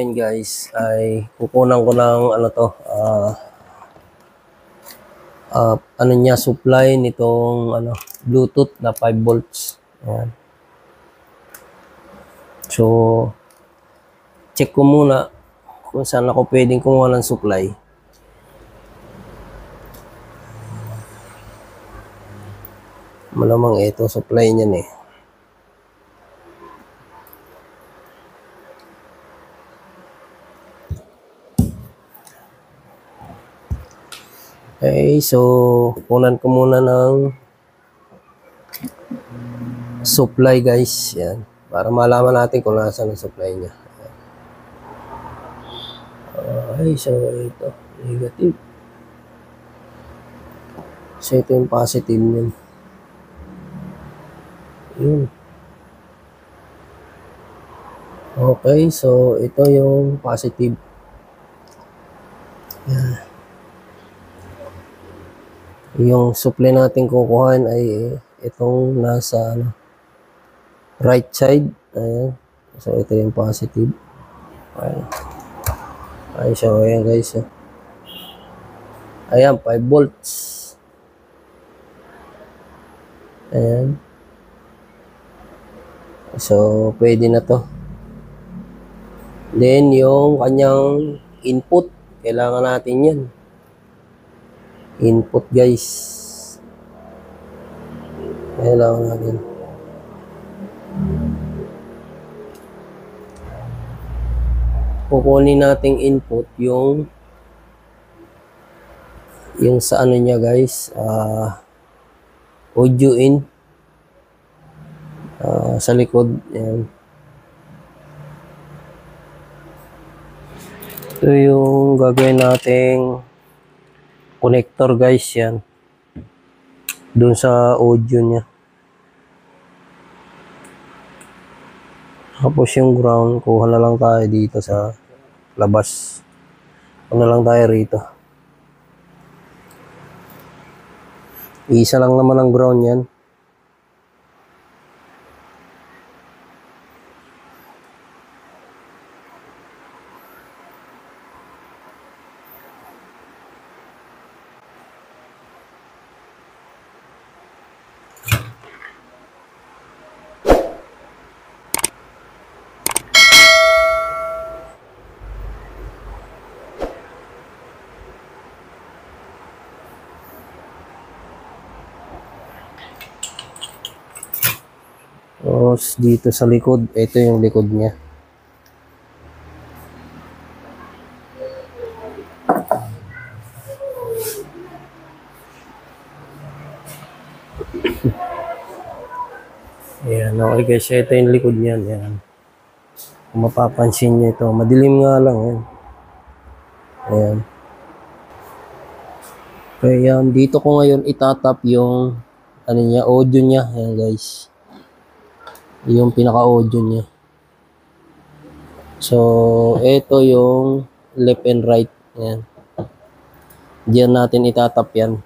ngayon guys ay kukunan ko ng ano to, ano niya, supply nitong ano, Bluetooth na 5 volts. Ayan. So, check ko muna kung saan ako pwedeng kumuha ng supply. Malamang ito supply niyan eh. Okay, so kunan ko muna ng supply guys. Yan. Para malaman natin kung nasaan ang supply niya. Okay, so ito. Negative. So ito yung positive niyan. Yun. Okay, so ito yung positive. Yan. Yung supply natin kukuhaan ay itong nasa ano, right side. Ayan. So ito yung positive. Ayan. Ay, so ayan guys. Ayan, 5 volts. Ayan. So pwede na to. Then yung kanyang input, kailangan natin yan. Input guys. Kailangan natin. Kukunin nating input yung sa ano niya guys, audio in sa likod. Ayan. Ito yung gagawin nating connector guys, yan. Doon sa audio niya. Tapos yung ground, kuha na lang tayo dito sa labas. Kuha na lang tayo rito. Isa lang naman ang ground yan. Tapos dito sa likod, ito yung likod niya. Ayan, okay guys, ito yung likod niyan. Ayan. Kung mapapansin niyo ito, madilim nga lang. Ayan. Ayan. Kaya dito ko ngayon itatap yung ano niya, audio niya. Ayan guys. Yung pinaka-audio niya. So, ito yung left and right. Ayan. Diyan natin itatap yan.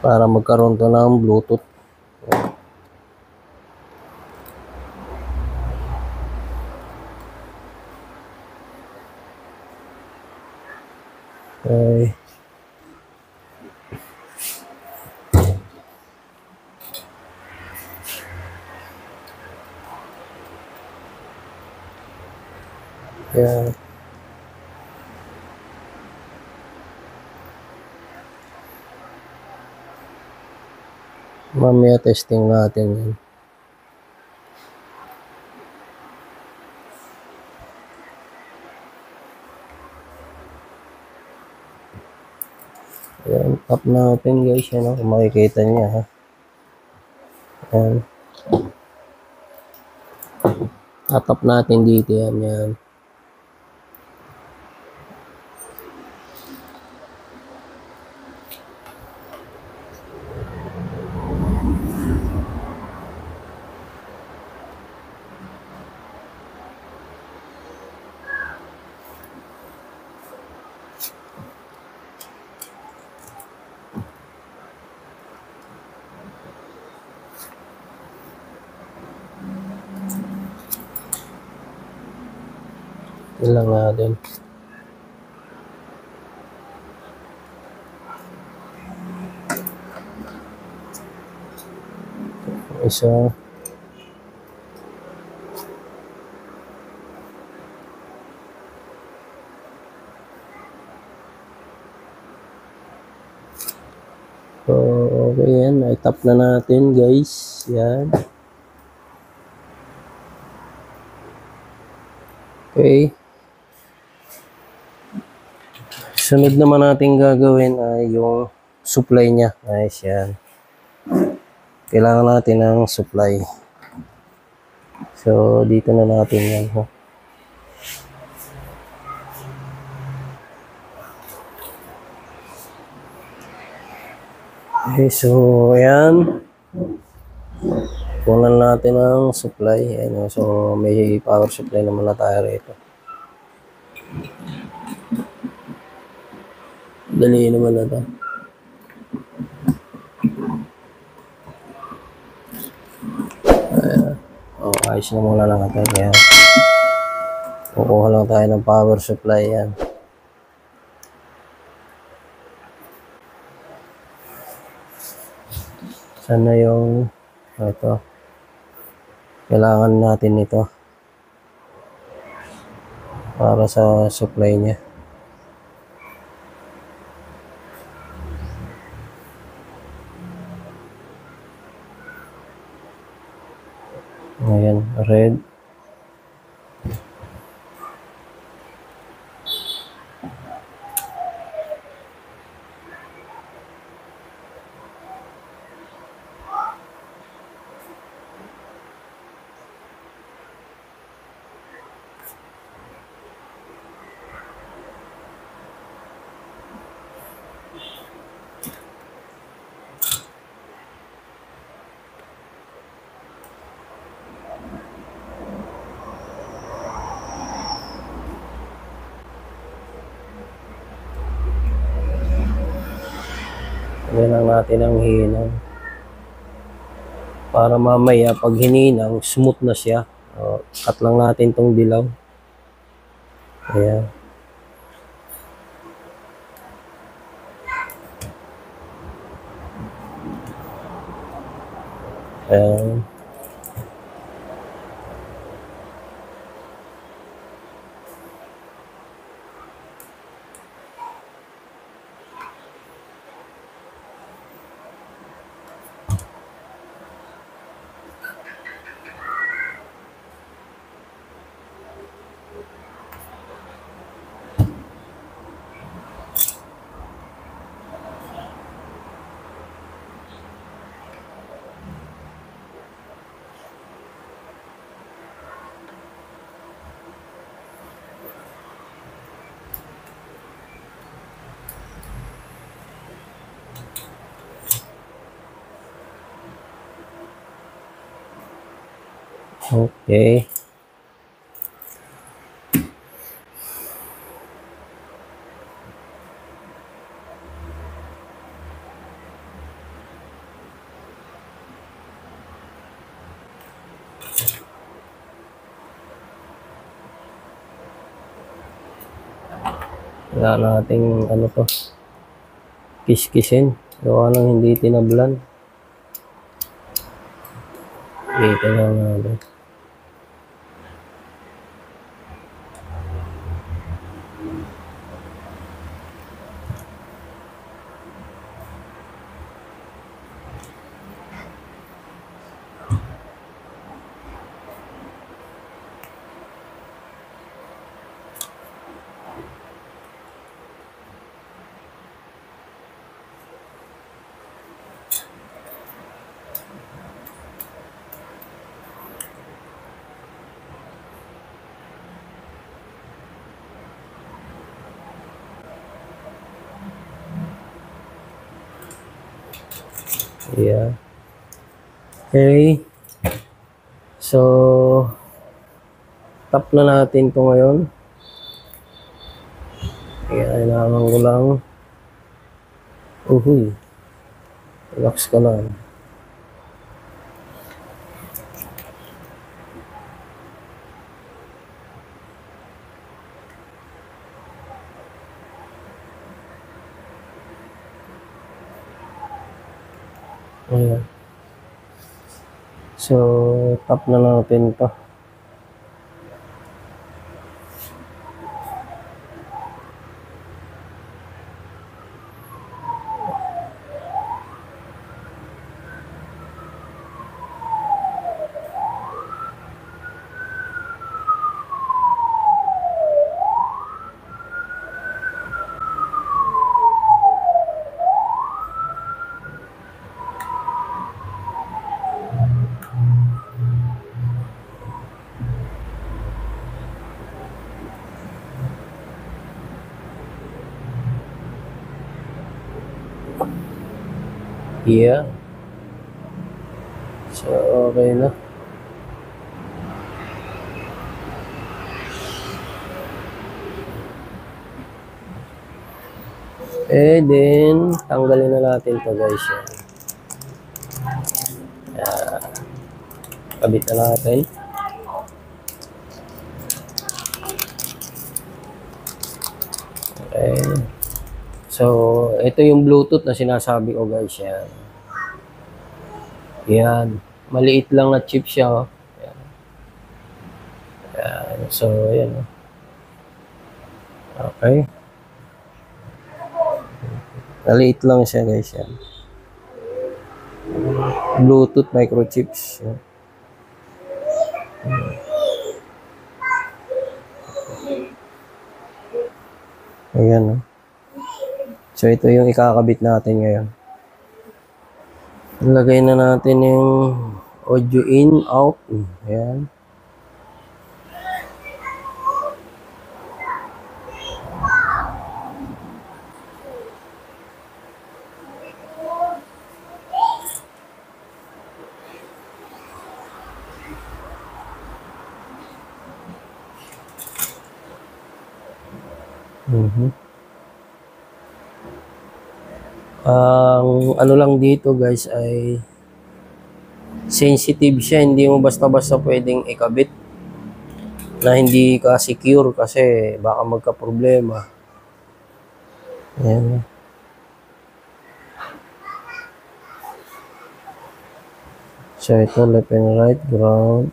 Para magkaroon to ng Bluetooth. Okay. Yeah. Mamaya testing natin yan. Ayan, tap natin guys, yan, kung makikita niya ha. Ayan. Tatap natin dito yan, yan. Yun lang natin. Isa. So, okay yan. I-tap na natin, guys. Yan. Okay. Sunod naman natin gagawin ay yung supply niya. Nice, yan. Kailangan natin ng supply. So, dito na natin yan. Ha? Okay, so, ayan. Kunan natin ang supply. Ayan, so, may power supply naman na tayo rito. Dali naman na ito. Ayos na muna lang natin. Ayan. Kukuha lang tayo ng power supply. Yan. Sana yung ito. Kailangan natin ito para sa supply niya. Ayan, red. Yan lang natin ang hinang. Para mamaya pag hininang, smooth na siya. Cut lang natin tong dilaw. Ayan. Ayan. Okay. Wala nating ano to, kiskisin. Gawa ng hindi tinablan. Dito lang natin. Yeah. Okay. So, tap na natin ito ngayon. Kailangan ko lang. Uhuy. Relax ka lang. Ayan. So, tap na natin to. Yeah. So, okay na. Then, tanggalin na natin to guys. Kabit na natin. Okay. So, ito yung Bluetooth na sinasabi ko guys. Yan. Yan. Maliit lang na chip siya. Oh. Yan. Yan. So, yan. Okay. Maliit lang siya guys. Yan. Bluetooth microchips. Yan. Ayan. Oh. So, ito yung ikakabit natin ngayon. Ilagay na natin yung audio in, out. Ayan. Ang ano lang dito guys ay sensitive siya, hindi mo basta-basta pwedeng ikabit na hindi ka secure kasi baka magka-problema. Ayan. So ito left and right, ground.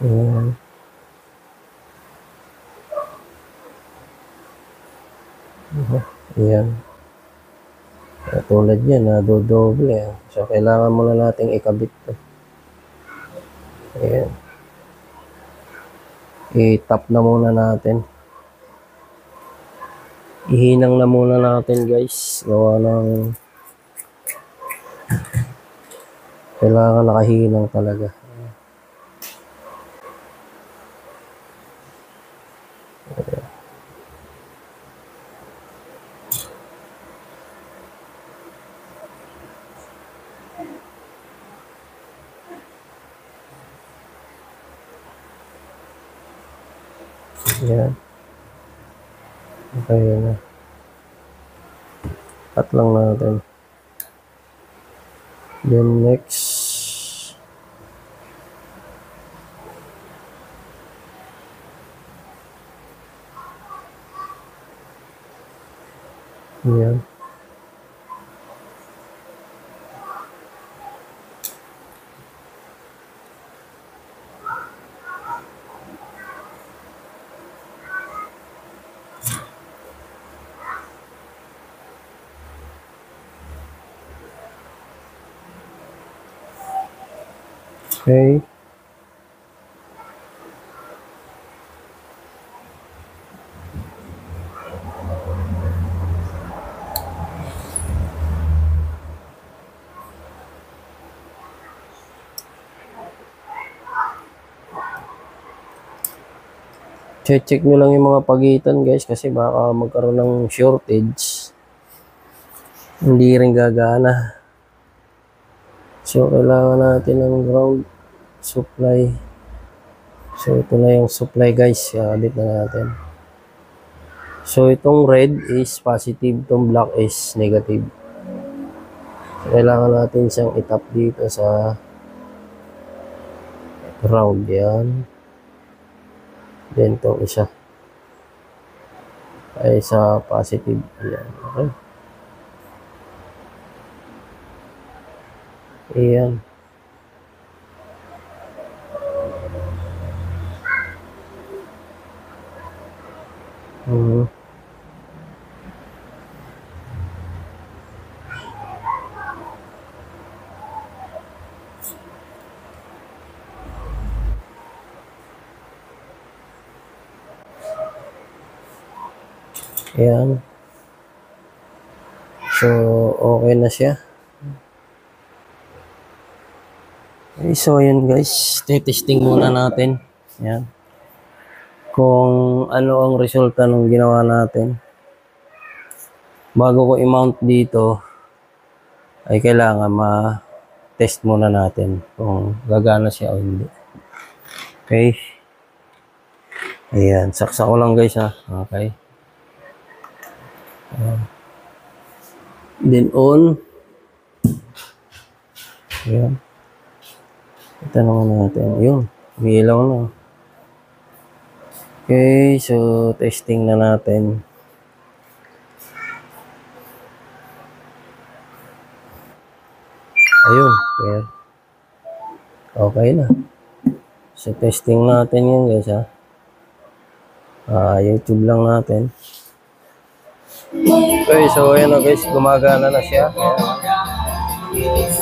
Ayan. Ayan. Tulad yan, dodoble. So, kailangan muna nating ikabit to. Ayan. I-tap na muna natin. Ihinang na muna natin guys. Gawa ng kailangan nakahinang talaga. Ayan. Okay na. Cut lang natin. Then next. Ayan. Okay. Check nyo lang yung mga pagitan guys kasi baka magkaroon ng shortage. Hindi rin gagana. So, kailangan natin ng ground supply. So, ito na yung supply guys. Kabit na natin. So, itong red is positive. Itong black is negative. So, kailangan natin siyang itap dito sa ground. Yan. Then, itong isa ay sa positive. Yan. Okay. Ayan. Mhm. Ayan. So, okay na siya. Okay, so yun guys, testing muna natin. Ayan. Kung ano ang resulta ng ginawa natin. Bago ko i-mount dito, ay kailangan ma-test muna natin kung gagana siya o hindi. Okay. Ayan, saksa ko lang guys ha. Okay. Ayan. Then on. Ayan. Ito naman natin. Ayun, umiilaw na. Okay, so testing na natin. Ayun, okay na. So testing natin yun guys ha. YouTube lang natin. Okay, so ayan na guys, gumagana na siya. Ayan.